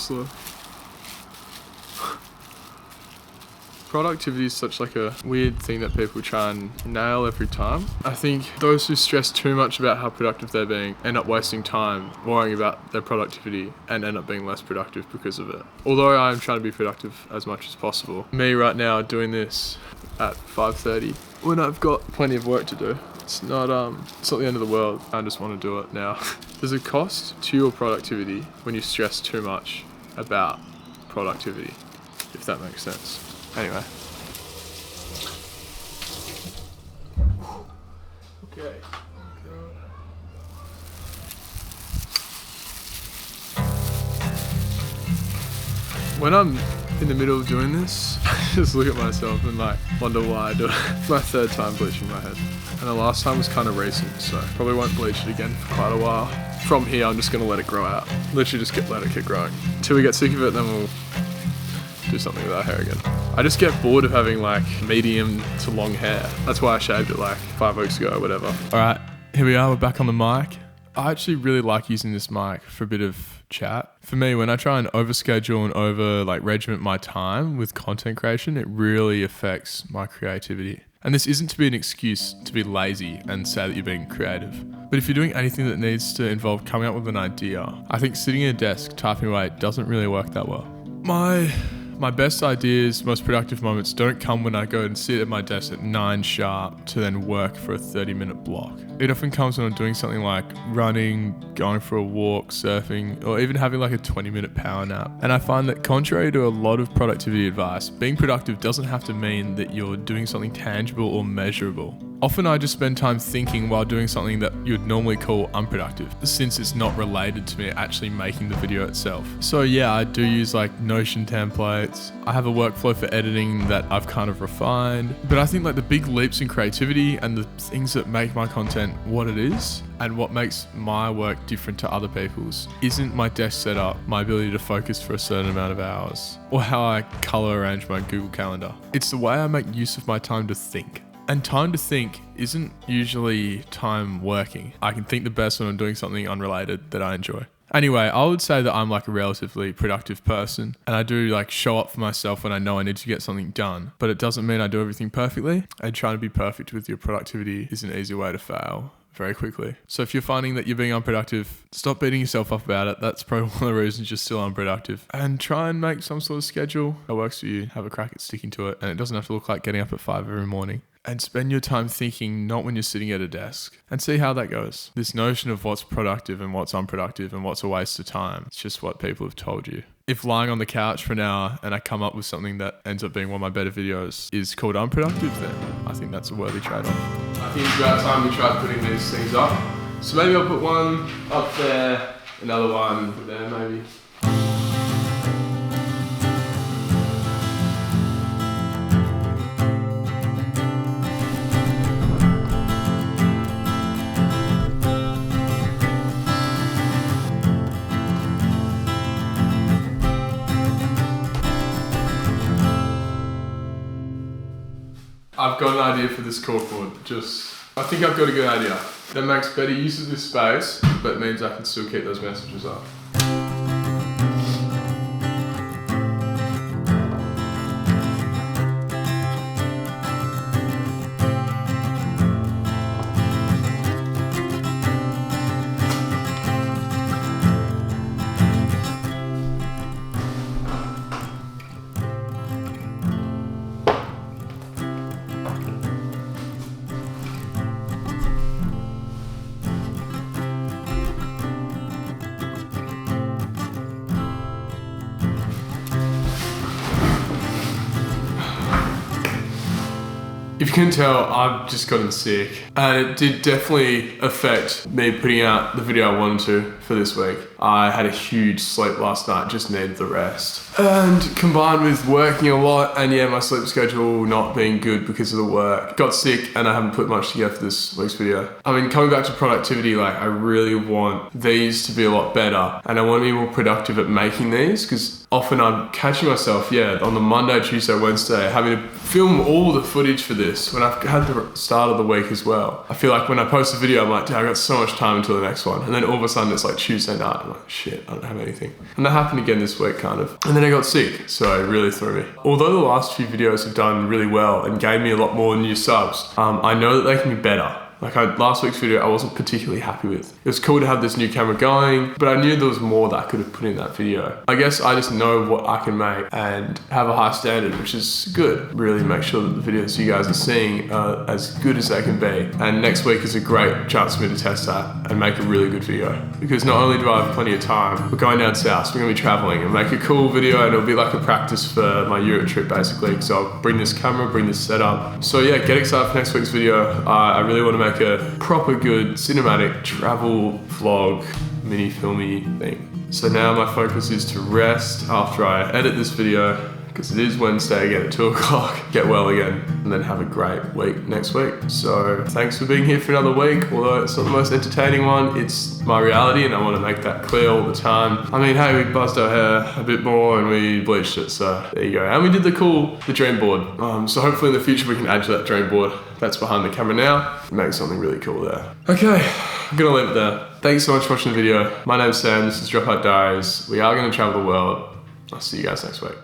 slow. Productivity is such like a weird thing that people try and nail every time. I think those who stress too much about how productive they're being end up wasting time worrying about their productivity and end up being less productive because of it. Although I'm trying to be productive as much as possible. Me right now doing this at 5:30 when I've got plenty of work to do. It's not the end of the world. I just want to do it now. There's a cost to your productivity when you stress too much about productivity, if that makes sense. Anyway. Okay. When I'm in the middle of doing this, I just look at myself and like wonder why I do it. It's my third time bleaching my head. And the last time was kind of recent, so probably won't bleach it again for quite a while. From here, I'm just gonna let it grow out. Literally just let it keep growing. Until we get sick of it, then we'll do something with our hair again. I just get bored of having like medium to long hair. That's why I shaved it like 5 weeks ago or whatever. All right, here we are, we're back on the mic. I actually really like using this mic for a bit of chat. For me, when I try and overschedule and regiment my time with content creation, it really affects my creativity. And this isn't to be an excuse to be lazy and say that you're being creative. But if you're doing anything that needs to involve coming up with an idea, I think sitting at a desk typing away doesn't really work that well. My best ideas, most productive moments don't come when I go and sit at my desk at 9 sharp to then work for a 30-minute block. It often comes when I'm doing something like running, going for a walk, surfing, or even having like a 20-minute power nap. And I find that contrary to a lot of productivity advice, being productive doesn't have to mean that you're doing something tangible or measurable. Often I just spend time thinking while doing something that you'd normally call unproductive, since it's not related to me actually making the video itself. So yeah, I do use like Notion templates. I have a workflow for editing that I've kind of refined. But I think like the big leaps in creativity and the things that make my content what it is and what makes my work different to other people's isn't my desk setup, my ability to focus for a certain amount of hours, or how I color arrange my Google Calendar. It's the way I make use of my time to think. And time to think isn't usually time working. I can think the best when I'm doing something unrelated that I enjoy. Anyway, I would say that I'm like a relatively productive person, and I do like show up for myself when I know I need to get something done, but it doesn't mean I do everything perfectly, and trying to be perfect with your productivity is an easy way to fail very quickly. So if you're finding that you're being unproductive, stop beating yourself up about it. That's probably one of the reasons you're still unproductive. And try and make some sort of schedule that works for you. Have a crack at sticking to it, and it doesn't have to look like getting up at 5 every morning. And spend your time thinking, not when you're sitting at a desk, and see how that goes. This notion of what's productive and what's unproductive and what's a waste of time, it's just what people have told you. If lying on the couch for an hour and I come up with something that ends up being one of my better videos is called unproductive, then I think that's a worthy trade-off. I think it's about time we tried putting these things up. So maybe I'll put one up there, another one there maybe. I've got an idea for this corkboard. I think I've got a good idea. That makes better use of this space, but means I can still keep those messages up. If you can tell, I've just gotten sick, and it did definitely affect me putting out the video I wanted to for this week. I had a huge sleep last night, just needed the rest. And combined with working a lot and yeah, my sleep schedule not being good because of the work, got sick and I haven't put much together for this week's video. I mean, coming back to productivity, like I really want these to be a lot better, and I want to be more productive at making these, because often I'm catching myself, on the Monday, Tuesday, Wednesday, having to film all the footage for this this when I've had the start of the week as well. I feel like when I post a video, I'm like, dude, I got so much time until the next one. And then all of a sudden it's like Tuesday night. I'm like, shit, I don't have anything. And that happened again this week kind of. And then I got sick, so it really threw me. Although the last few videos have done really well and gave me a lot more new subs, I know that they can be better. Like last week's video, I wasn't particularly happy with. It was cool to have this new camera going, but I knew there was more that I could have put in that video. I guess I just know what I can make and have a high standard, which is good. Really make sure that the videos you guys are seeing are as good as they can be. And next week is a great chance for me to test that and make a really good video. Because not only do I have plenty of time, we're going down south, so we're gonna be traveling and make a cool video, and it'll be like a practice for my Europe trip basically. So I'll bring this camera, bring this setup. So yeah, get excited for next week's video. I really want to make a proper good cinematic travel vlog mini filmy thing. So now my focus is to rest after I edit this video, because it is Wednesday again at 2 o'clock, get well again, and then have a great week next week. So thanks for being here for another week. Although it's not the most entertaining one, it's my reality and I want to make that clear all the time. I mean, hey, we buzzed our hair a bit more and we bleached it, so there you go. And we did the dream board. So hopefully in the future we can add to that dream board. That's behind the camera now. Make something really cool there. Okay, I'm gonna leave it there. Thanks so much for watching the video. My name's Sam, this is Dropout Diaries. We are gonna travel the world. I'll see you guys next week.